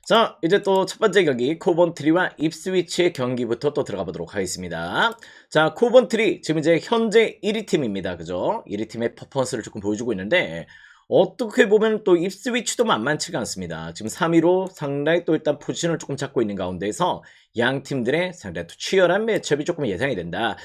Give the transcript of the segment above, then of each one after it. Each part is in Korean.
자, 이제 또 첫 번째 경기 코번트리와 입스위치의 경기부터 또 들어가 보도록 하겠습니다. 자, 코번트리 지금 이제 현재 1위 팀입니다. 그죠? 1위 팀의 퍼포먼스를 조금 보여주고 있는데 어떻게 보면 또 입스위치도 만만치가 않습니다. 지금 3위로 상당히 또 일단 포지션을 조금 잡고 있는 가운데에서 양 팀들의 상당히 또 치열한 매치업이 조금 예상이 된다.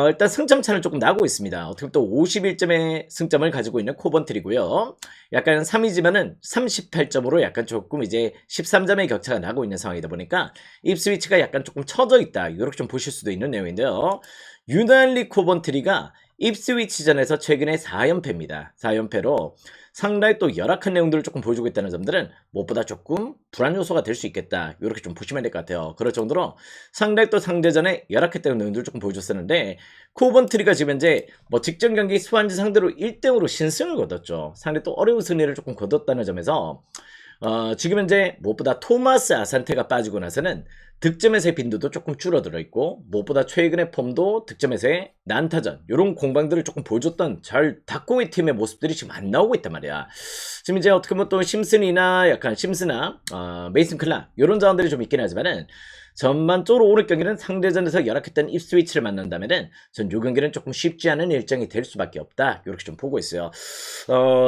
일단 승점 차는 조금 나고 있습니다. 어떻게 보면 또 51점의 승점을 가지고 있는 코번트리고요. 약간 3위지만은 38점으로 약간 조금 이제 13점의 격차가 나고 있는 상황이다 보니까 입스위치가 약간 조금 처져 있다. 이렇게 좀 보실 수도 있는 내용인데요. 유난히 코번트리가 입스위치전에서 최근에 4연패입니다. 4연패로 상당히 또 열악한 내용들을 조금 보여주고 있다는 점들은 무엇보다 조금 불안 요소가 될 수 있겠다. 이렇게 좀 보시면 될 것 같아요. 그럴 정도로 상당히 또 상대전에 열악했다는 내용들을 조금 보여줬었는데 코번트리가 지금 현재 뭐 직전 경기 스완지 상대로 1대0으로 신승을 거뒀죠. 상당히 또 어려운 승리를 조금 거뒀다는 점에서 지금 현재 무엇보다 토마스 아산테가 빠지고 나서는 득점에서의 빈도도 조금 줄어들어 있고 무엇보다 최근의 폼도 득점에서의 난타전 이런 공방들을 조금 보여줬던 잘 닦고 팀의 모습들이 지금 안 나오고 있단 말이야. 지금 이제 어떻게 보면 또 심슨이나 약간 심스나 메이슨 클락 이런 자원들이 좀 있긴 하지만은 전반적으로 오늘 경기는 상대전에서 열악했던 입스위치를 만난다면은 전 요 경기는 조금 쉽지 않은 일정이 될 수밖에 없다. 이렇게 좀 보고 있어요.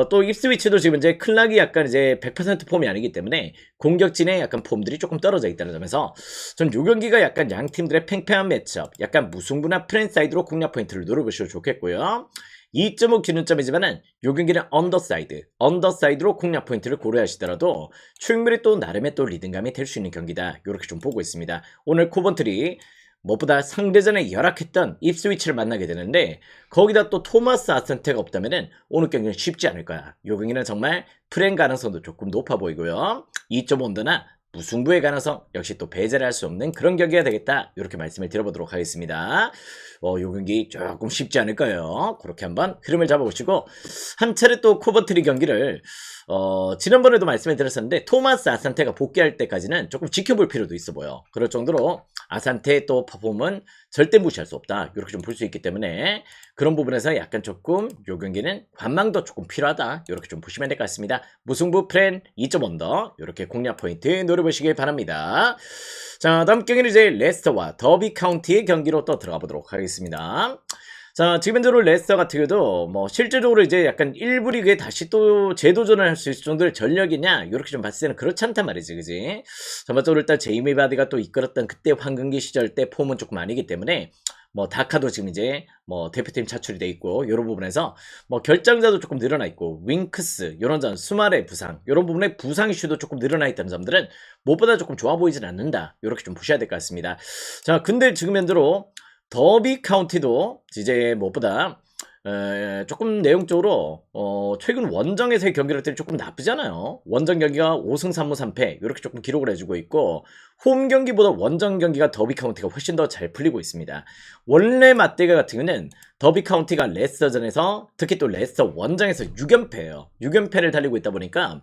또 입스위치도 지금 이제 클락이 약간 이제 100% 폼이 아니기 때문에 공격진의 약간 폼들이 조금 떨어져 있다는 점에서 전 요 경기가 약간 양 팀들의 팽팽한 매치업, 약간 무승부나 프랜사이드로 공략 포인트를 노려보시면 좋겠고요. 2.5 기준점이지만은 요 경기는 언더사이드로 공략 포인트를 고려하시더라도 충분히 또 나름의 또 리듬감이 될 수 있는 경기다. 이렇게 좀 보고 있습니다. 오늘 코번트리 무엇보다 상대전에 열악했던 입스위치를 만나게 되는데 거기다 또 토마스 아산테가 없다면은 오늘 경기는 쉽지 않을 거야. 요 경기는 정말 프랭 가능성도 조금 높아 보이고요. 2.5 언더나 무승부의 가능성 역시 또 배제를 할 수 없는 그런 경기가 되겠다. 이렇게 말씀을 드려보도록 하겠습니다. 요 경기 조금 쉽지 않을까요? 그렇게 한번 흐름을 잡아보시고 한 차례 또 코번트리 경기를 지난번에도 말씀을 드렸었는데 토마스 아산테가 복귀할 때까지는 조금 지켜볼 필요도 있어 보여. 그럴 정도로 아산테의 또 퍼폼은 절대 무시할 수 없다. 이렇게 좀 볼 수 있기 때문에 그런 부분에서 약간 조금 요 경기는 관망도 조금 필요하다. 이렇게 좀 보시면 될 것 같습니다. 무승부 프렌 2점 언더 이렇게 공략 포인트 노려보시길 바랍니다. 자, 다음 경기는 이제 레스터와 더비 카운티의 경기로 또 들어가 보도록 하겠습니다. 자, 지금 현재로 레스터 같은 경우도 뭐 실제적으로 이제 약간 1부 리그에 다시 또 재도전을 할 수 있을 정도의 전력이냐 이렇게 좀 봤을 때는 그렇지 않단 말이지, 그지? 전반적으로 일단 제이미 바디가 또 이끌었던 그때 황금기 시절 때 폼은 조금 아니기 때문에 뭐 다카도 지금 이제 뭐 대표팀 차출이 돼 있고 이런 부분에서 뭐 결장자도 조금 늘어나 있고 윙크스 이런 점 수마레 부상 이런 부분에 부상 이슈도 조금 늘어나 있다는 점들은 무엇보다 조금 좋아 보이진 않는다. 이렇게 좀 보셔야 될 것 같습니다. 자, 근데 지금 현재로 더비 카운티도 이제 무엇보다 조금 내용적으로 최근 원정에서의 경기력들이 조금 나쁘잖아요. 원정 경기가 5승 3무 3패 이렇게 조금 기록을 해주고 있고 홈 경기보다 원정 경기가 더비 카운티가 훨씬 더 잘 풀리고 있습니다. 원래 맞대결 같은 경우는 더비 카운티가 레스터전에서 특히 또 레스터 원정에서 6연패예요. 6연패를 달리고 있다 보니까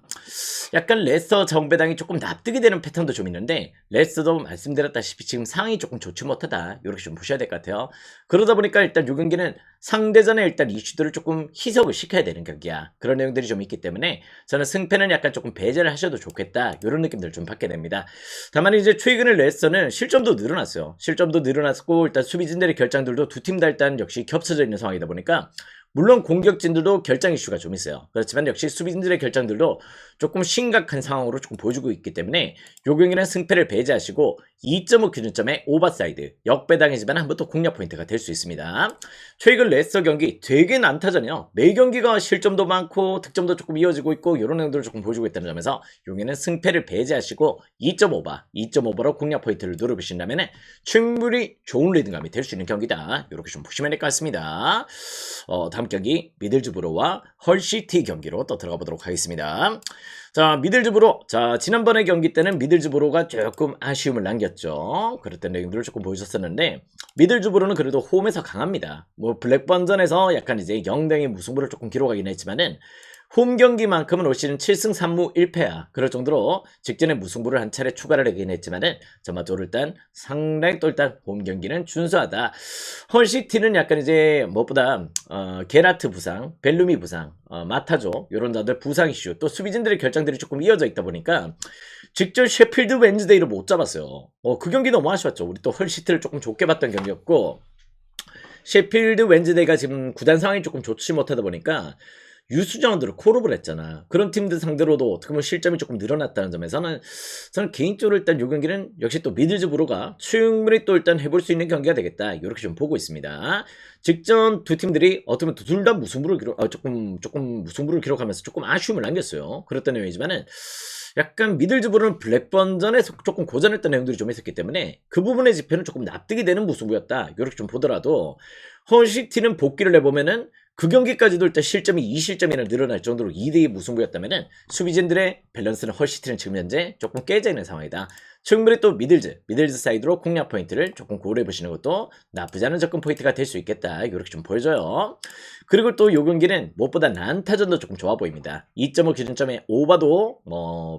약간 레스터 정배당이 조금 납득이 되는 패턴도 좀 있는데 레스터도 말씀드렸다시피 지금 상황이 조금 좋지 못하다. 이렇게 좀 보셔야 될 것 같아요. 그러다 보니까 일단 이 경기는 상대전에 일단 이슈들을 조금 희석을 시켜야 되는 경기야. 그런 내용들이 좀 있기 때문에 저는 승패는 약간 조금 배제를 하셔도 좋겠다. 이런 느낌들을 좀 받게 됩니다. 다만 이제 최근에 레스터는 실점도 늘어났어요. 실점도 늘어났고 일단 수비진들의 결장들도 두 팀 다 일단 역시 겹쳐져 있는 상황이다 보니까 물론 공격진들도 결장 이슈가 좀 있어요. 그렇지만 역시 수비진들의 결장들도 조금 심각한 상황으로 조금 보여주고 있기 때문에 요 경기는 승패를 배제하시고 2.5 기준점의 오버사이드 역배당이지만 한번 또 공략 포인트가 될 수 있습니다. 최근 레스터 경기 되게 난타전이요. 매 경기가 실점도 많고 득점도 조금 이어지고 있고 이런 내용들을 조금 보여주고 있다는 점에서 요기는 승패를 배제하시고 2.5로 공략 포인트를 노려보신다면 충분히 좋은 리듬감이 될 수 있는 경기다. 이렇게 좀 보시면 될 것 같습니다. 다음 경기 미들즈브로와 헐시티 경기로 또 들어가 보도록 하겠습니다. 자, 미들즈브로. 자, 지난번의 경기 때는 미들즈브로가 조금 아쉬움을 남겼죠. 그랬던 내용들을 조금 보여줬었는데 미들즈브로는 그래도 홈에서 강합니다. 뭐 블랙번전에서 약간 이제 0대0의 무승부를 조금 기록하긴 했지만은 홈 경기만큼은 올 시즌 7승 3무 1패야. 그럴 정도로 직전에 무승부를 한 차례 추가를 하긴 했지만은 전반적으로 일단 상당히 또 일단 홈 경기는 준수하다. 헐시티는 약간 이제 무엇보다 게라트 부상, 벨루미 부상, 마타조 이런 자들 부상 이슈 또 수비진들의 결장들이 조금 이어져 있다 보니까 직전 셰필드 웬즈데이를 못 잡았어요. 그 경기 너무 아쉬웠죠. 우리 또 헐시티를 조금 좋게 봤던 경기였고, 셰필드 웬즈데이가 지금 구단 상황이 조금 좋지 못하다 보니까 유수전원들을 콜업을 했잖아. 그런 팀들 상대로도 어떻게 보면 실점이 조금 늘어났다는 점에서는 저는 개인적으로 일단 이 경기는 역시 또 미들즈브로가 충분히 또 일단 해볼 수 있는 경기가 되겠다, 이렇게 좀 보고 있습니다. 직전 두 팀들이 어떻게 보면 둘 다 무승부를 조금 무승부를 기록하면서 조금 아쉬움을 남겼어요. 그랬던 내용이지만은 약간 미들즈브로는 블랙번전에서 조금 고전했던 내용들이 좀 있었기 때문에 그 부분의 지표는 조금 납득이 되는 무승부였다, 이렇게 좀 보더라도 헐시티는 복귀를 해보면은 그 경기까지도 일단 실점이 2실점이나 늘어날 정도로 2대2 무승부였다면은 수비진들의 밸런스는 헐시티는 지금 현재 조금 깨져 있는 상황이다. 충분히 또 미들즈 사이드로 공략 포인트를 조금 고려해 보시는 것도 나쁘지 않은 접근 포인트가 될 수 있겠다, 이렇게 좀 보여줘요. 그리고 또 요 경기는 무엇보다 난타전도 조금 좋아 보입니다. 2.5 기준점에 오바도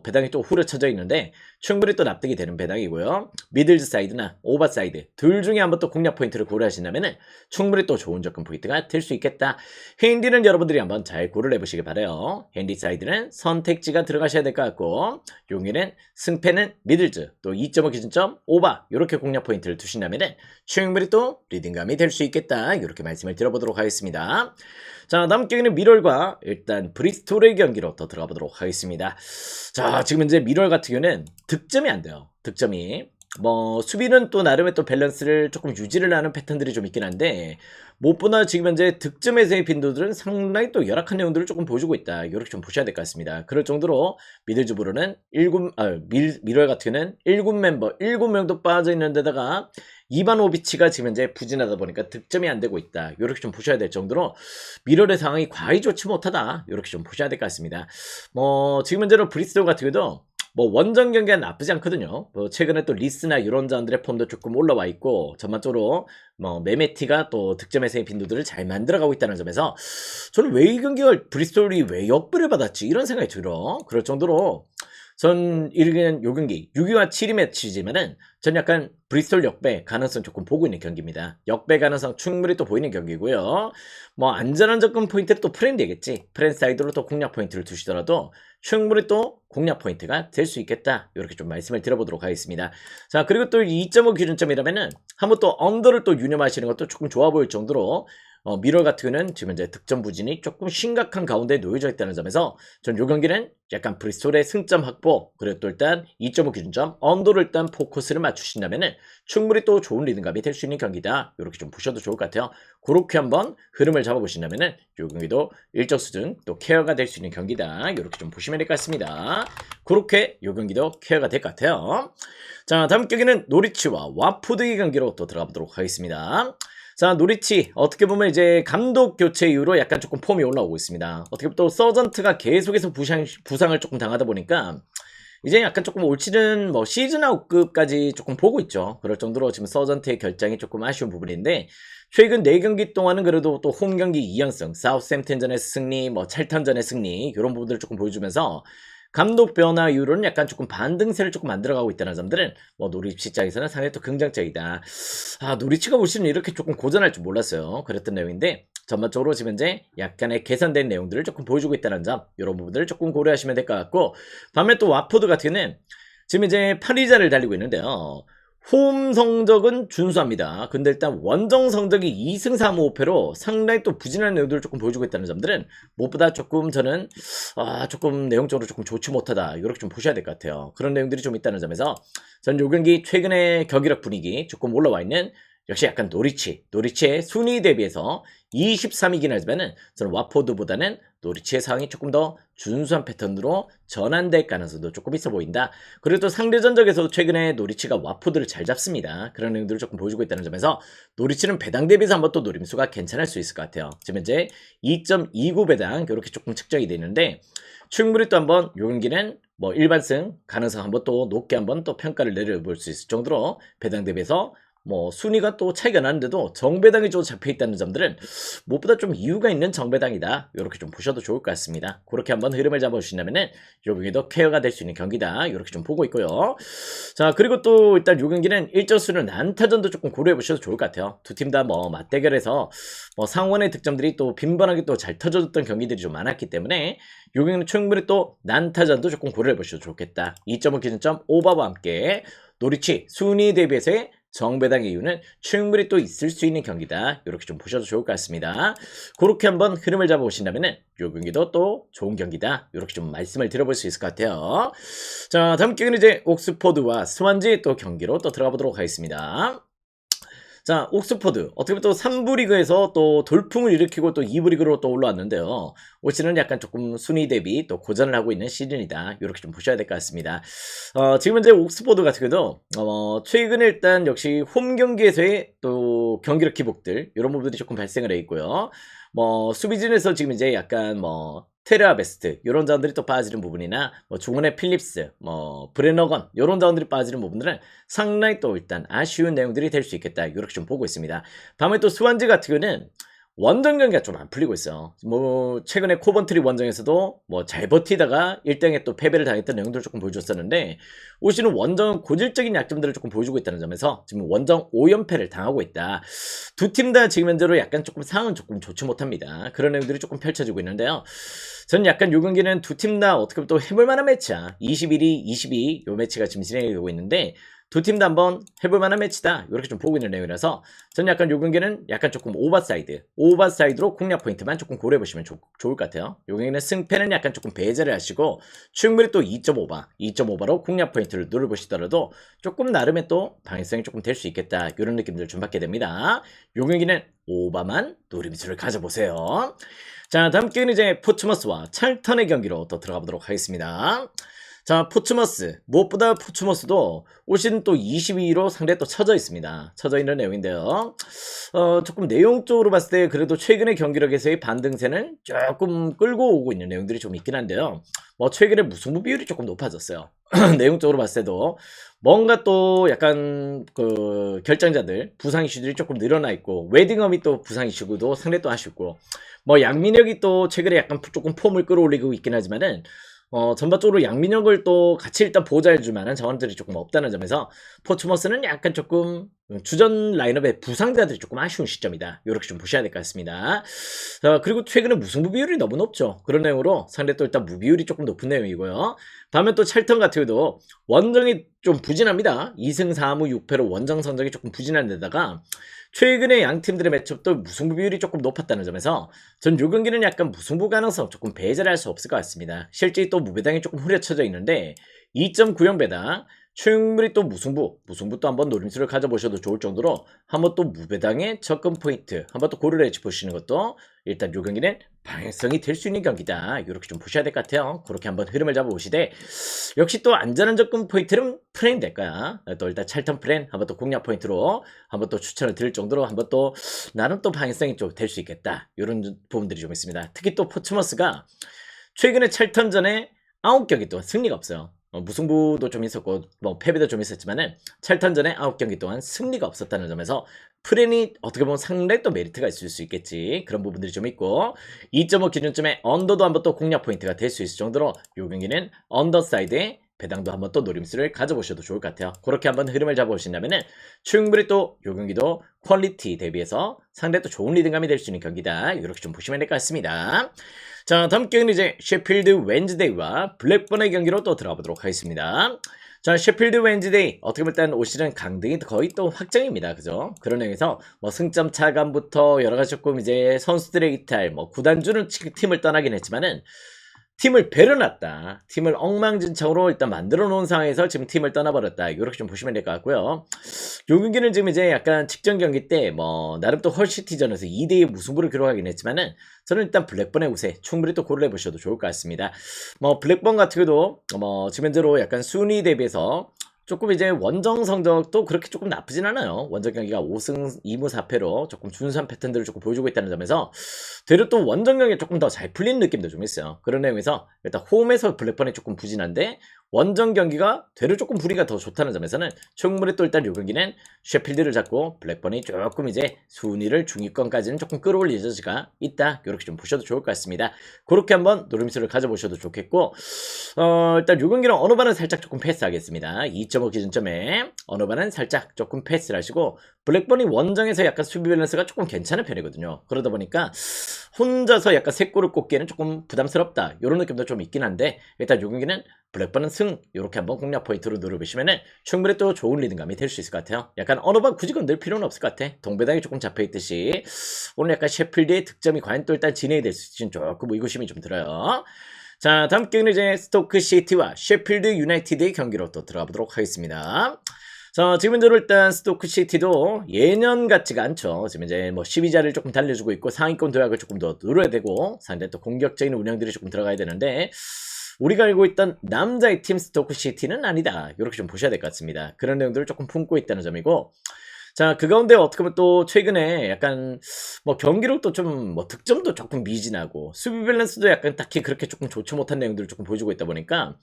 배당이 또 후려쳐져 있는데 충분히 또 납득이 되는 배당이고요. 미들즈 사이드나 오바 사이드 둘 중에 한번 또 공략 포인트를 고려하신다면은 충분히 또 좋은 접근 포인트가 될 수 있겠다. 핸디는 여러분들이 한번 잘 고려해 보시기 바래요. 핸디 사이드는 선택지가 들어가셔야 될 것 같고, 용의는 승패는 미들즈, 또 2.5 기준점 오바, 이렇게 공략 포인트를 두신다면은 충분히 또 리딩감이 될 수 있겠다, 이렇게 말씀을 드려보도록 하겠습니다. 자, 다음 경기는 미럴과 일단 브리스톨의 경기로 더 들어가 보도록 하겠습니다. 자, 지금 이제 미럴 같은 경우는 득점이 안 돼요. 득점이. 수비는 또 나름의 또 밸런스를 조금 유지를 하는 패턴들이 좀 있긴 한데, 무엇보다 지금 현재 득점에서의 빈도들은 상당히 또 열악한 내용들을 조금 보여주고 있다, 이렇게 좀 보셔야 될 것 같습니다. 그럴 정도로 미들즈브로는 미럴 같은 경우는 7멤버 7명도 빠져 있는 데다가 이바노비치가 지금 현재 부진하다 보니까 득점이 안 되고 있다, 이렇게 좀 보셔야 될 정도로 미럴의 상황이 과히 좋지 못하다, 이렇게 좀 보셔야 될 것 같습니다. 지금 현재로 브리스톨 같은 경우도 원정 경기가 나쁘지 않거든요. 최근에 또 리스나 이런 자원들의 폼도 조금 올라와 있고, 전반적으로 메메티가 또 득점에서의 빈도들을 잘 만들어가고 있다는 점에서 저는 왜 이 경기가 브리스톨이 왜 역배를 받았지, 이런 생각이 들어. 그럴 정도로 전 이르는 요 경기 6위와 7위 매치지만은 전 약간 브리스톨 역배 가능성 조금 보고 있는 경기입니다. 역배 가능성 충분히 또 보이는 경기고요. 안전한 접근 포인트는 또 프렌 되겠지. 프렌 사이드로 또 공략 포인트를 두시더라도 충분히 또 공략 포인트가 될 수 있겠다, 이렇게 좀 말씀을 드려보도록 하겠습니다. 자, 그리고 또 2.5 기준점이라면은 한번 또 언더를 또 유념하시는 것도 조금 좋아 보일 정도로 미럴 같은 경우는 지금 이제 득점 부진이 조금 심각한 가운데 놓여져 있다는 점에서 전 요 경기는 약간 브리스톨의 승점 확보, 그리고 또 일단 2.5 기준점 언더를 일단 포커스를 맞추신다면은 충분히 또 좋은 리듬감이 될 수 있는 경기다, 이렇게 좀 보셔도 좋을 것 같아요. 그렇게 한번 흐름을 잡아보신다면은 요 경기도 일정 수준 또 케어가 될 수 있는 경기다, 이렇게 좀 보시면 될 것 같습니다. 그렇게 요 경기도 케어가 될 것 같아요. 자, 다음 경기는 노리치와 와포드의 경기로 또 들어가 보도록 하겠습니다. 자, 노리치 어떻게 보면 이제 감독 교체 이후로 약간 조금 폼이 올라오고 있습니다. 어떻게 보면 또 서전트가 계속해서 부상을 조금 당하다 보니까 이제 약간 조금 올 시즌 시즌 아웃급까지 조금 보고 있죠. 그럴 정도로 지금 서전트의 결장이 조금 아쉬운 부분인데, 최근 4경기 동안은 그래도 또 홈 경기 2연승, 사우스햄튼전의 승리, 찰턴전의 승리, 이런 부분들을 조금 보여주면서 감독 변화 이후로는 약간 조금 반등세를 조금 만들어가고 있다는 점들은 노리치 입장에서는 상당히 또 긍정적이다. 노리치가 올 시즌 이렇게 조금 고전할 줄 몰랐어요. 그랬던 내용인데 전반적으로 지금 현재 약간의 개선된 내용들을 조금 보여주고 있다는 점, 이런 부분들을 조금 고려하시면 될 것 같고, 반면 또 와포드 같은 경우는 지금 이제 8위자를 달리고 있는데요. 홈 성적은 준수합니다. 근데 일단 원정 성적이 2승 3무 5패로 상당히 또 부진한 내용들을 조금 보여주고 있다는 점들은 무엇보다 조금 저는 조금 내용적으로 조금 좋지 못하다, 이렇게 좀 보셔야 될 것 같아요. 그런 내용들이 좀 있다는 점에서 전 요 경기 최근의 경기력 분위기 조금 올라와 있는 역시 약간 노리치의 순위 대비해서 23이긴 하지만은 저는 와포드보다는 노리치의 상황이 조금 더 준수한 패턴으로 전환될 가능성도 조금 있어 보인다. 그리고 또 상대 전적에서도 최근에 노리치가 와포드를 잘 잡습니다. 그런 내용들을 조금 보여주고 있다는 점에서 노리치는 배당 대비해서 한번 또 노림수가 괜찮을 수 있을 것 같아요. 지금 현재 2.29 배당 이렇게 조금 측정이 되는데 충분히 또 한번 요 경기는 일반승 가능성 한번 또 높게 한번 또 평가를 내려볼 수 있을 정도로 배당 대비해서 뭐 순위가 또 차이가 나는데도 정배당이 좀 잡혀있다는 점들은 무엇보다 좀 이유가 있는 정배당이다. 이렇게 좀 보셔도 좋을 것 같습니다. 그렇게 한번 흐름을 잡아주신다면은 요 경기도 케어가 될 수 있는 경기다. 이렇게 좀 보고 있고요. 자, 그리고 또 일단 요 경기는 일정수는 난타전도 조금 고려해 보셔도 좋을 것 같아요. 두 팀 다 뭐 맞대결에서 뭐 상원의 득점들이 또 빈번하게 또 잘 터져줬던 경기들이 좀 많았기 때문에 요 경기는 충분히 또 난타전도 조금 고려해 보셔도 좋겠다. 2.5 기준점 오버와 함께 노리치 순위 대비해서의 정배당 이유는 충분히 또 있을 수 있는 경기다. 이렇게 좀 보셔도 좋을 것 같습니다. 그렇게 한번 흐름을 잡아보신다면은 요 경기도 또 좋은 경기다. 이렇게 좀 말씀을 드려볼 수 있을 것 같아요. 자, 다음 경기는 이제 옥스포드와 스완지 또 경기로 또 들어가 보도록 하겠습니다. 자, 옥스퍼드 어떻게 보면 또 3부 리그에서 또 돌풍을 일으키고 또 2부 리그로 또 올라왔는데요. 올 시즌은 약간 조금 순위 대비 또 고전을 하고 있는 시즌이다. 이렇게 좀 보셔야 될 것 같습니다. 지금 현재 옥스퍼드 같은 경우도 최근에 일단 역시 홈 경기에서의 또 경기력 기복들 이런 부분들이 조금 발생을 해 있고요. 뭐 수비진에서 지금 이제 약간 뭐 테르아 베스트 이런 자원들이 또 빠지는 부분이나 뭐 중원의 필립스 뭐 브레너건 이런 자원들이 빠지는 부분들은 상당히 또 일단 아쉬운 내용들이 될 수 있겠다 이렇게 좀 보고 있습니다. 다음에 또 스완지 같은 경우는 원정 경기가 좀 안 풀리고 있어요. 뭐 최근에 코번트리 원정에서도 뭐 잘 버티다가 1등에 또 패배를 당했던 내용들을 조금 보여줬었는데 올 시즌 원정 고질적인 약점들을 조금 보여주고 있다는 점에서 지금 원정 5연패를 당하고 있다. 두 팀 다 지금 현재로 약간 조금 상황은 조금 좋지 못합니다. 그런 내용들이 조금 펼쳐지고 있는데요. 저는 약간 요 경기는 두 팀 다 어떻게 보면 또 해볼 만한 매치야. 21위, 22 요 매치가 지금 진행이 되고 있는데 두 팀 다 한번 해볼 만한 매치다. 이렇게 좀 보고 있는 내용이라서 저는 약간 요 경기는 약간 조금 오버사이드로 공략 포인트만 조금 고려해 보시면 좋을 것 같아요. 요 경기는 승패는 약간 조금 배제를 하시고 충분히 또 2.5바로 공략 포인트를 누려보시더라도 조금 나름의 또 방해성이 조금 될 수 있겠다. 이런 느낌들을 좀 받게 됩니다. 요 경기는 오바만 노림수를 가져보세요. 자, 다음 경기는 이제 포츠머스와 찰턴의 경기로 또 들어가 보도록 하겠습니다. 자, 포츠머스 무엇보다 포츠머스도 올 시즌 또 22위로 상대에 또 쳐져 있습니다. 쳐져 있는 내용인데요. 조금 내용적으로 봤을 때 그래도 최근의 경기력에서의 반등세는 조금 끌고 오고 있는 내용들이 좀 있긴 한데요. 뭐 최근에 무승부 비율이 조금 높아졌어요. 내용적으로 봤을 때도 뭔가 또 약간 그 결정자들 부상 이슈들이 조금 늘어나 있고 웨딩엄이 또 부상 이슈고도 상대 또 아쉽고 뭐 양민혁이 또 최근에 약간 조금 폼을 끌어올리고 있긴 하지만은 전반적으로 양민혁을 또 같이 일단 보호해줄 만한 자원들이 조금 없다는 점에서 포츠머스는 약간 조금 주전 라인업의 부상자들이 조금 아쉬운 시점이다. 이렇게 좀 보셔야 될 것 같습니다. 그리고 최근에 무승부 비율이 너무 높죠. 그런 내용으로 상대 또 일단 무비율이 조금 높은 내용이고요. 다음에 또 찰턴 같은 경우도 원정이 좀 부진합니다. 2승 4무 6패로 원정 성적이 조금 부진한 데다가 최근에 양 팀들의 매첩도 무승부 비율이 조금 높았다는 점에서 전 요 경기는 약간 무승부 가능성 조금 배제를 할 수 없을 것 같습니다. 실제 또 무배당이 조금 후려쳐져 있는데 2.90 배당 충분히 또 무승부 또 한번 노림수를 가져보셔도 좋을 정도로 한번 또 무배당의 접근 포인트 한번 또 고려를 해보시는 것도 일단 요 경기는 방해성이 될 수 있는 경기다. 이렇게 좀 보셔야 될 것 같아요. 그렇게 한번 흐름을 잡아보시되 역시 또 안전한 접근 포인트는 프레임 될 거야. 또 일단 찰턴 프렌 한번 또 공략 포인트로 한번 또 추천을 드릴 정도로 한번 또 나름 또 방해성이 좀 될 수 있겠다. 이런 부분들이 좀 있습니다. 특히 또 포츠머스가 최근에 찰턴전에 9경기 동안 승리가 없어요. 무승부도 좀 있었고 뭐 패배도 좀 있었지만은 찰턴전에 9경기 동안 승리가 없었다는 점에서 프렌이 어떻게 보면 상당히 또 메리트가 있을 수 있겠지. 그런 부분들이 좀 있고 2.5 기준점에 언더도 한번 또 공략 포인트가 될 수 있을 정도로 요 경기는 언더사이드에 배당도 한번 또 노림수를 가져보셔도 좋을 것 같아요. 그렇게 한번 흐름을 잡아보신다면은 충분히 또 요 경기도 퀄리티 대비해서 상당히 또 좋은 리듬감이 될 수 있는 경기다. 이렇게 좀 보시면 될 것 같습니다. 자, 다음 경기는 이제 셰필드 웬즈데이와 블랙번의 경기로 또 들어가 보도록 하겠습니다. 자, 셰필드 웬즈데이 어떻게 보면 일단 올 시즌 강등이 거의 또 확정입니다. 그죠? 그런 의미에서 뭐 승점 차감부터 여러 가지 조금 이제 선수들의 이탈, 뭐 구단주는 팀을 떠나긴 했지만은 팀을 배려놨다. 팀을 엉망진창으로 일단 만들어 놓은 상황에서 지금 팀을 떠나버렸다. 이렇게 좀 보시면 될 것 같고요. 요 경기는 지금 이제 약간 직전 경기 때 뭐 나름 또 헐시티전에서 2대2 무승부를 기록하긴 했지만은 저는 일단 블랙번의 우세 충분히 또 고려해 보셔도 좋을 것 같습니다. 뭐 블랙번 같은 경우도 뭐 지금 현재로 약간 순위 대비해서 조금 이제 원정 성적도 그렇게 조금 나쁘진 않아요. 원정 경기가 5승 2무 4패로 조금 준수한 패턴들을 조금 보여주고 있다는 점에서 되려 또 원정 경기가 조금 더 잘 풀리는 느낌도 좀 있어요. 그런 내용에서 일단 홈에서 블랙번이 조금 부진한데 원정 경기가 되려 조금 분위기가 더 좋다는 점에서는 충분히 또 일단 요 경기는 셰필드를 잡고 블랙번이 조금 이제 순위를 중위권까지는 조금 끌어올릴 여지가 있다. 이렇게 좀 보셔도 좋을 것 같습니다. 그렇게 한번 노림수를 가져보셔도 좋겠고, 일단 요 경기는 어느 반은 살짝 조금 패스하겠습니다. 2.5 기준점에 어느 반은 살짝 조금 패스를 하시고, 블랙번이 원정에서 약간 수비 밸런스가 조금 괜찮은 편이거든요. 그러다 보니까 혼자서 약간 세 골을 꽂기에는 조금 부담스럽다. 이런 느낌도 좀 있긴 한데, 일단 요 경기는 블랙번은 승, 이렇게 한번 공략 포인트로 누려보시면은 충분히 또 좋은 리듬감이 될 수 있을 것 같아요. 약간 어느 반 굳이 건들 필요는 없을 것 같아. 동배당이 조금 잡혀있듯이 오늘 약간 셰필드의 득점이 과연 또 일단 진행이 될 수 있을지 조금 의구심이 좀 들어요. 자, 다음 경기는 이제 스토크 시티와 셰필드 유나이티드의 경기로 또 들어가 보도록 하겠습니다. 자, 지금 현재로 일단 스토크 시티도 예년 같지가 않죠. 지금 이제 뭐 12자를 조금 달려주고 있고 상위권 도약을 조금 더 누려야 되고 상대 또 공격적인 운영들이 조금 들어가야 되는데, 우리가 알고 있던 남자의 팀 스토크 시티는 아니다. 이렇게 좀 보셔야 될 것 같습니다. 그런 내용들을 조금 품고 있다는 점이고, 자, 그 가운데 어떻게 보면 또 최근에 약간 뭐 경기력도 좀 뭐 득점도 조금 미진하고 수비 밸런스도 약간 딱히 그렇게 조금 좋지 못한 내용들을 조금 보여주고 있다 보니까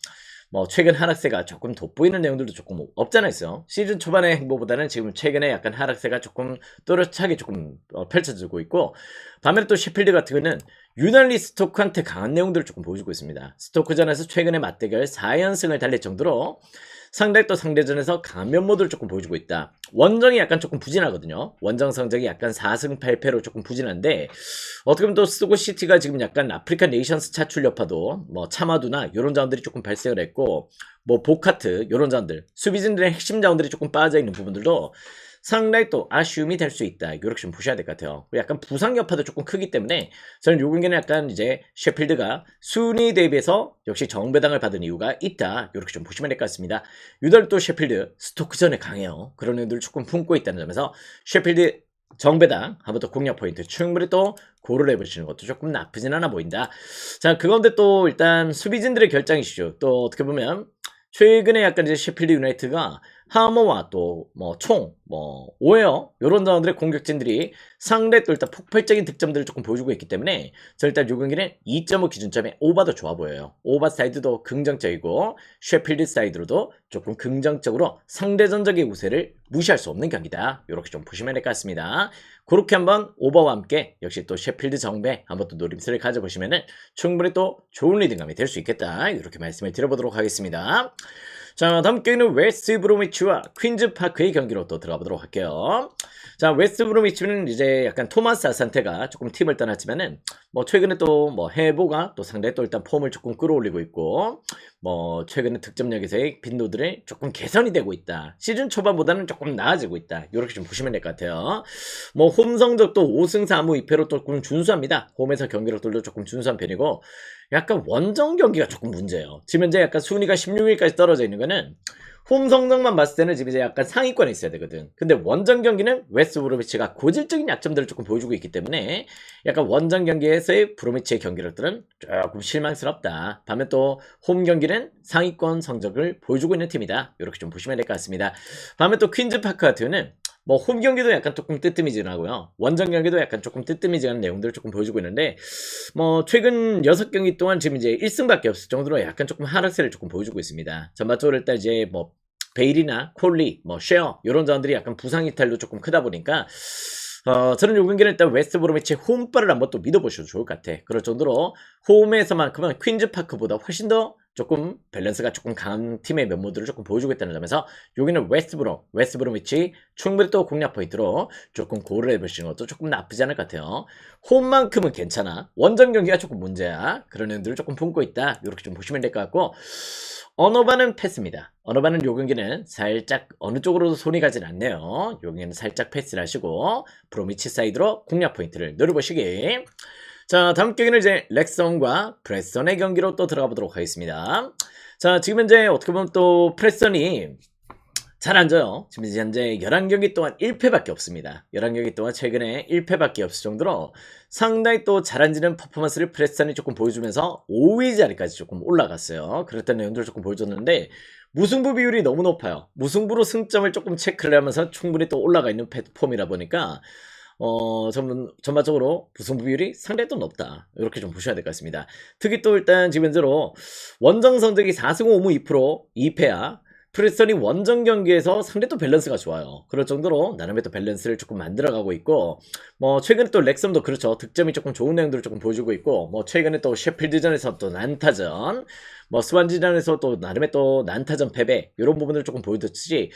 뭐 최근 하락세가 조금 돋보이는 내용들도 조금 없잖아 있어. 시즌 초반의 행보보다는 지금 최근에 약간 하락세가 조금 또렷하게 조금 펼쳐지고 있고, 반면에 또 셰필드 같은 경우는 유난히 스토크한테 강한 내용들을 조금 보여주고 있습니다. 스토크전에서 최근에 맞대결 4연승을 달릴 정도로 상대 또 상대전에서 강한 면모들을 조금 보여주고 있다. 원정이 약간 조금 부진하거든요. 원정 성적이 약간 4승 8패로 조금 부진한데, 어떻게 보면 또 스토크 시티가 지금 약간 아프리카 네이션스 차출 여파도 뭐 차마두나 이런 자원들이 조금 발생을 했고, 뭐 보카트 이런 자원들, 수비진들의 핵심 자원들이 조금 빠져 있는 부분들도 상당히 또 아쉬움이 될 수 있다. 이렇게 좀 보셔야 될 것 같아요. 약간 부상 여파도 조금 크기 때문에 저는 요 경기는 약간 이제 셰필드가 순위 대비해서 역시 정배당을 받은 이유가 있다. 이렇게 좀 보시면 될 것 같습니다. 유달 또 셰필드 스토크전에 강해요. 그런 의도를 조금 품고 있다는 점에서 셰필드 정배당 한번 또 공략 포인트 충분히 또 고를 해보시는 것도 조금 나쁘진 않아 보인다. 자, 그 가운데 또 일단 수비진들의 결장이시죠. 또 어떻게 보면 최근에 약간 이제 셰필드 유나이트가 하머와 또 뭐 총, 뭐 오웨어 이런 자원들의 공격진들이 상대 또 일단 폭발적인 득점들을 조금 보여주고 있기 때문에 저 일단 요 경기는 2.5 기준점에 오바도 좋아 보여요. 오바 사이드도 긍정적이고 셰필드 사이드로도 조금 긍정적으로 상대전적의 우세를 무시할 수 없는 경기다. 이렇게 좀 보시면 될 것 같습니다. 그렇게 한번 오버와 함께 역시 또 셰필드 정배 한번 또 노림수를 가져보시면은 충분히 또 좋은 리듬감이 될 수 있겠다. 이렇게 말씀을 드려보도록 하겠습니다. 자, 다음 경기는 웨스트 브로미치와 퀸즈 파크의 경기로 또 들어가 보도록 할게요. 자, 웨스트 브로미치는 이제 약간 토마스 아산테가 조금 팀을 떠났지만은 뭐 최근에 또 뭐 해보가 또 상당히 또 일단 폼을 조금 끌어올리고 있고, 뭐 최근에 득점력에서의 빈도들이 조금 개선이 되고 있다. 시즌 초반보다는 조금 나아지고 있다. 이렇게 좀 보시면 될 것 같아요. 뭐 홈 성적도 5승 4무 2패로 조금 준수합니다. 홈에서 경기력들도 조금 준수한 편이고, 약간 원정 경기가 조금 문제예요. 지금 현재 약간 순위가 16위까지 떨어져 있는 거는 홈 성적만 봤을 때는 지금 이제 약간 상위권에 있어야 되거든. 근데 원정 경기는 웨스트 브로미치가 고질적인 약점들을 조금 보여주고 있기 때문에 약간 원정 경기에서의 브로미치의 경기력들은 조금 실망스럽다. 반면 또 홈 경기는 상위권 성적을 보여주고 있는 팀이다. 이렇게 좀 보시면 될 것 같습니다. 반면 또 퀸즈 파크 같은 경우는 뭐 홈 경기도 약간 조금 뜨뜨미지근하고요. 원정 경기도 약간 조금 뜨뜨미지근한 내용들을 조금 보여주고 있는데, 뭐 최근 6경기 동안 지금 이제 1승밖에 없을 정도로 약간 조금 하락세를 조금 보여주고 있습니다. 전반적으로 일단 이제 뭐 베일이나 콜리, 뭐 쉐어 이런 자원들이 약간 부상 이탈도 조금 크다 보니까 저는 요 경기는 일단 웨스트 브로미치의 홈발을 한번 또 믿어보셔도 좋을 것 같아. 그럴 정도로 홈에서만큼은 퀸즈 파크보다 훨씬 더 조금 밸런스가 조금 강한 팀의 면모들을 조금 보여주고 있다는 점에서 여기는 웨스트 브로미치 충분히 또 공략 포인트로 조금 고를 해보시는 것도 조금 나쁘지 않을 것 같아요. 홈만큼은 괜찮아. 원정 경기가 조금 문제야. 그런 의도를 조금 품고 있다. 이렇게 좀 보시면 될 것 같고, 언어반은 패스입니다. 언어반은 요 경기는 살짝 어느 쪽으로도 손이 가진 않네요. 요 경기는 살짝 패스를 하시고 브로미치 사이드로 공략 포인트를 노려보시기. 자, 다음 경기는 이제 렉선과 프레선의 경기로 또 들어가 보도록 하겠습니다. 자, 지금 현재 어떻게 보면 또 프레선이 잘 안 져요. 지금 현재 11경기 동안 1패밖에 없습니다. 11경기 동안 최근에 1패밖에 없을 정도로 상당히 또 잘 안 지는 퍼포먼스를 프레스턴이 조금 보여주면서 5위 자리까지 조금 올라갔어요. 그랬던 내용들을 조금 보여줬는데 무승부 비율이 너무 높아요. 무승부로 승점을 조금 체크를 하면서 충분히 또 올라가 있는 폼이라 보니까 전반적으로 부승부 비율이 상당히 또 높다. 이렇게 좀 보셔야 될 것 같습니다. 특히 또 일단 지금 현재로 원정 성적이 4승 5무 2% 2패야. 프레스턴이 원정 경기에서 상당히 또 밸런스가 좋아요. 그럴 정도로 나름의 또 밸런스를 조금 만들어가고 있고, 뭐 최근에 또 렉섬도 그렇죠. 득점이 조금 좋은 내용들을 조금 보여주고 있고, 뭐 최근에 또 셰필드전에서 또 난타전, 뭐 스완지전에서 또 나름의 또 난타전 패배 이런 부분을 조금 보여줬지.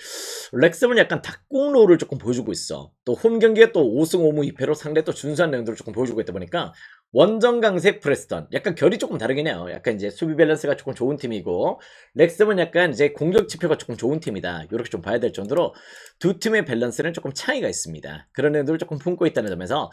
렉섬은 약간 닭공로를 조금 보여주고 있어. 또 홈 경기에 또 5승 5무 2패로 상당히 또 준수한 내용들을 조금 보여주고 있다 보니까 원정 강세 프레스턴 약간 결이 조금 다르긴 해요. 약간 이제 수비 밸런스가 조금 좋은 팀이고 렉섬은 약간 이제 공격 지표가 조금 좋은 팀이다. 이렇게 좀 봐야 될 정도로 두 팀의 밸런스는 조금 차이가 있습니다. 그런 내용들을 조금 품고 있다는 점에서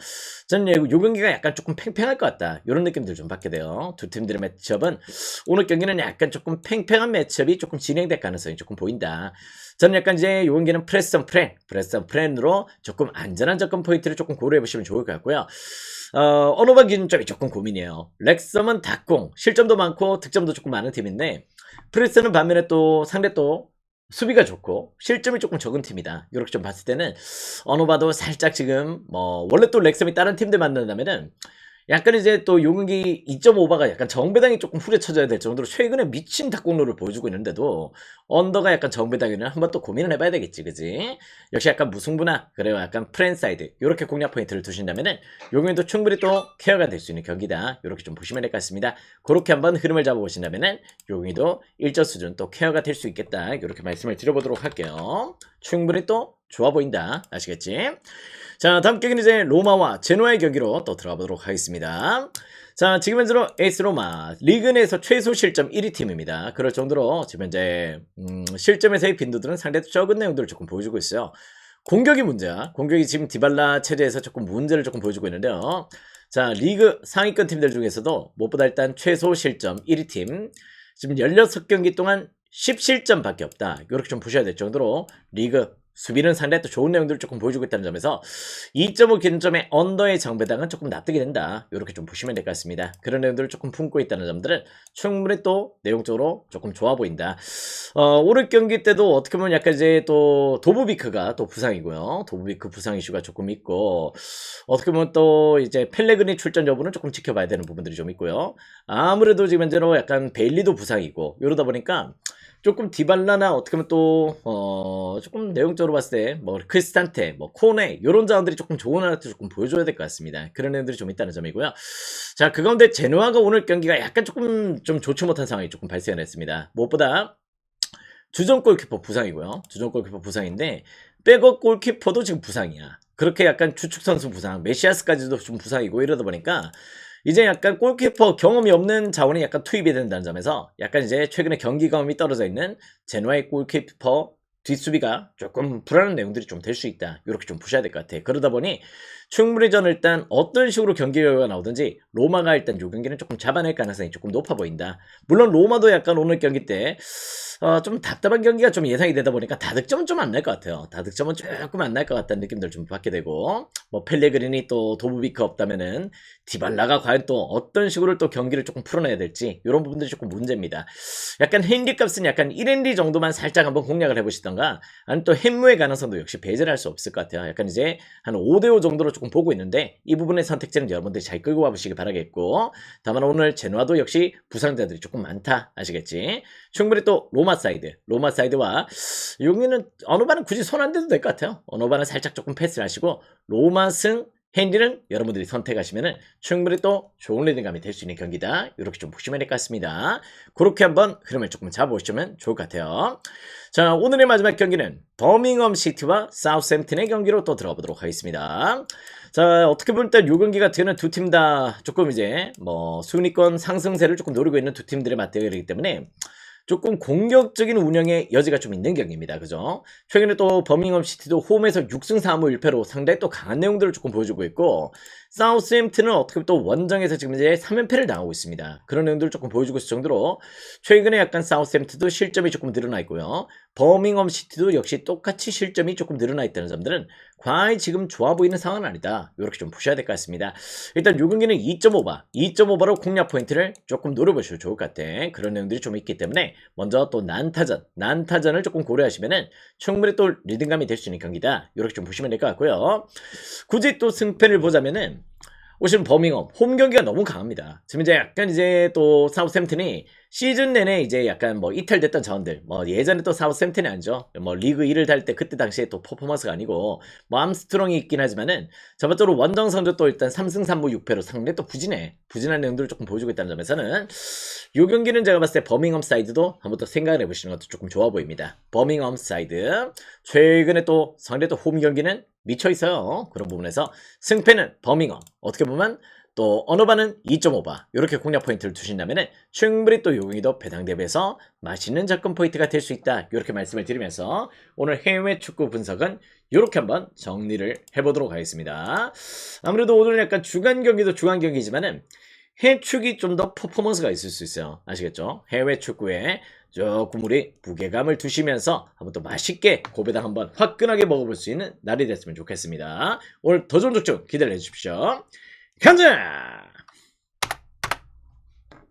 저는 요 경기가 약간 조금 팽팽할 것 같다. 이런 느낌들 좀 받게 돼요. 두 팀들의 매치업은 오늘 경기는 약간 조금 팽팽한 매치업이 조금 진행될 가능성이 조금 보인다. 저는 약간 이제 요 경기는 프레스턴 프렌으로 조금 안전한 접근 포인트를 조금 고려해 보시면 좋을 것 같고요. 언어반 기준점이 조금 고민이에요. 렉섬은 닭공, 실점도 많고 득점도 조금 많은 팀인데 프레스턴은 반면에 또 상대 또 수비가 좋고 실점이 조금 적은 팀이다. 이렇게 좀 봤을 때는 언어바도 살짝 지금 뭐 원래 또 렉섬이 다른 팀들 만난다면은 약간 이제 또 용기 2.5바가 약간 정배당이 조금 후려쳐져야 될 정도로 최근에 미친 닭공로를 보여주고 있는데도 언더가 약간 정배당이는 한번 또 고민을 해봐야 되겠지, 그지? 역시 약간 무승부나 그래요, 약간 프랜사이드 이렇게 공략 포인트를 두신다면은 용기도 충분히 또 케어가 될 수 있는 경기다. 이렇게 좀 보시면 될 것 같습니다. 그렇게 한번 흐름을 잡아보신다면은 용기도 일정 수준 또 케어가 될 수 있겠다. 이렇게 말씀을 드려보도록 할게요. 충분히 또 좋아 보인다. 아시겠지? 자, 다음 경기는 이제 로마와 제노아의 경기로 또 들어가 보도록 하겠습니다. 자, 지금 현재로 에이스 로마 리그 내에서 최소 실점 1위 팀입니다. 그럴 정도로 지금 현재 실점에서의 빈도들은 상당히 적은 내용들을 조금 보여주고 있어요. 공격이 문제야. 공격이 지금 디발라 체제에서 조금 문제를 조금 보여주고 있는데요. 자, 리그 상위권 팀들 중에서도 무엇보다 일단 최소 실점 1위 팀 지금 16경기 동안 10실점밖에 없다. 이렇게 좀 보셔야 될 정도로 리그 수비는 상당히 또 좋은 내용들을 조금 보여주고 있다는 점에서 2.5 기준점의 언더의 정배당은 조금 납득이 된다. 이렇게 좀 보시면 될 것 같습니다. 그런 내용들을 조금 품고 있다는 점들은 충분히 또 내용적으로 조금 좋아 보인다. 오늘 경기 때도 어떻게 보면 약간 이제 또 도브비크가 또 부상이고요. 도브비크 부상 이슈가 조금 있고 어떻게 보면 또 이제 펠레그니 출전 여부는 조금 지켜봐야 되는 부분들이 좀 있고요. 아무래도 지금 현재로 약간 베일리도 부상이고 이러다 보니까 조금 디발라나 어떻게 보면 또 조금 내용적으로 봤을 때 뭐 크리스탄테, 뭐 코네 이런 자원들이 조금 좋은 하나도 조금 보여줘야 될 것 같습니다. 그런 애들이 좀 있다는 점이고요. 자, 그 가운데 제노아가 오늘 경기가 약간 조금 좀 좋지 못한 상황이 조금 발생했습니다. 무엇보다 주전 골키퍼 부상이고요. 주전 골키퍼 부상인데 백업 골키퍼도 지금 부상이야. 그렇게 약간 주축 선수 부상, 메시아스까지도 좀 부상이고 이러다 보니까 이제 약간 골키퍼 경험이 없는 자원이 약간 투입이 된다는 점에서 약간 이제 최근에 경기 경험이 떨어져 있는 제노아의 골키퍼 뒷수비가 조금 불안한 내용들이 좀 될 수 있다. 이렇게 좀 보셔야 될 것 같아요. 그러다 보니 충분히 저는 일단 어떤 식으로 경기 결과가 나오든지 로마가 일단 이 경기는 조금 잡아낼 가능성이 조금 높아 보인다. 물론 로마도 약간 오늘 경기 때 좀 답답한 경기가 좀 예상이 되다 보니까 다득점은 좀 안 날 것 같아요. 다득점은 조금 안 날 것 같다는 느낌들 좀 받게 되고 뭐 펠레그린이 또 도브비크 없다면은 디발라가 과연 또 어떤 식으로 또 경기를 조금 풀어내야 될지 이런 부분들이 조금 문제입니다. 약간 핸디 값은 약간 1핸디 정도만 살짝 한번 공략을 해보시던가 아니면 또 햄무의 가능성도 역시 배제를 할 수 없을 것 같아요. 약간 이제 한 5대5 정도로 조금 보고 있는데 이 부분의 선택지는 여러분들이 잘 끌고 와보시기 바라겠고 다만 오늘 제노아도 역시 부상자들이 조금 많다. 아시겠지? 충분히 또 로마 사이드와 여기는 언어반은 굳이 손 안 대도 될 것 같아요. 언어반은 살짝 조금 패스를 하시고 로마 승 핸디는 여러분들이 선택하시면은 충분히 또 좋은 리듬감이 될 수 있는 경기다. 이렇게 좀 보시면 될 것 같습니다. 그렇게 한번 흐름을 조금 잡아보시면 좋을 것 같아요. 자, 오늘의 마지막 경기는 버밍엄 시티와 사우스햄튼의 경기로 또 들어가 보도록 하겠습니다. 자, 어떻게 보면 일단 요 경기 같은 경우는 두 팀 다 조금 이제 뭐 순위권 상승세를 조금 노리고 있는 두 팀들의 맞대결이기 때문에 조금 공격적인 운영의 여지가 좀 있는 경기입니다. 그죠? 최근에 또 버밍엄 시티도 홈에서 6승 4무 1패로 상당히 또 강한 내용들을 조금 보여주고 있고 사우스햄튼은 어떻게 보면 또 원정에서 지금 이제 3연패를 당하고 있습니다. 그런 내용들을 조금 보여주고 있을 정도로 최근에 약간 사우스햄튼도 실점이 조금 늘어나 있고요. 버밍엄 시티도 역시 똑같이 실점이 조금 늘어나 있다는 점들은 과히 지금 좋아 보이는 상황은 아니다. 이렇게 좀 보셔야 될 것 같습니다. 일단 요 경기는 2.5바로 공략 포인트를 조금 노려보셔도 좋을 것 같아. 그런 내용들이 좀 있기 때문에 먼저 또 난타전을 조금 고려하시면은 충분히 또 리듬감이 될 수 있는 경기다. 이렇게 좀 보시면 될 것 같고요. 굳이 또 승패를 보자면은 오시는 버밍엄 홈 경기가 너무 강합니다. 지금 이제 약간 이제 또 사우스햄튼이 시즌 내내 이제 약간 뭐 이탈됐던 자원들 뭐 예전에 또 사우스햄튼이 아니죠. 뭐 리그 1을 달 때 그때 당시에 또 퍼포먼스가 아니고 뭐 암스트롱이 있긴 하지만은 저번적으로 원정 성적 또 일단 3승 3무 6패로 상당히 또 부진한 내용들을 조금 보여주고 있다는 점에서는 이 경기는 제가 봤을 때 버밍엄 사이드도 한번 더 생각을 해보시는 것도 조금 좋아 보입니다. 버밍엄 사이드 최근에 또 상대 또 홈 경기는 미쳐 있어요. 그런 부분에서 승패는 버밍엄 어떻게 보면 또 어느 바는 2.5바 이렇게 공략 포인트를 두신다면 충분히 또 요경이도 배당 대비해서 맛있는 접근 포인트가 될 수 있다 이렇게 말씀을 드리면서 오늘 해외 축구 분석은 이렇게 한번 정리를 해보도록 하겠습니다. 아무래도 오늘 약간 주간 경기도 주간 경기지만은 해축이 좀 더 퍼포먼스가 있을 수 있어요. 아시겠죠? 해외 축구에 조금 우리 무게감을 두시면서 한번 또 맛있게 고배당 한번 화끈하게 먹어볼 수 있는 날이 됐으면 좋겠습니다. 오늘 더 좋은 족족 기대를 해주십시오. 가자!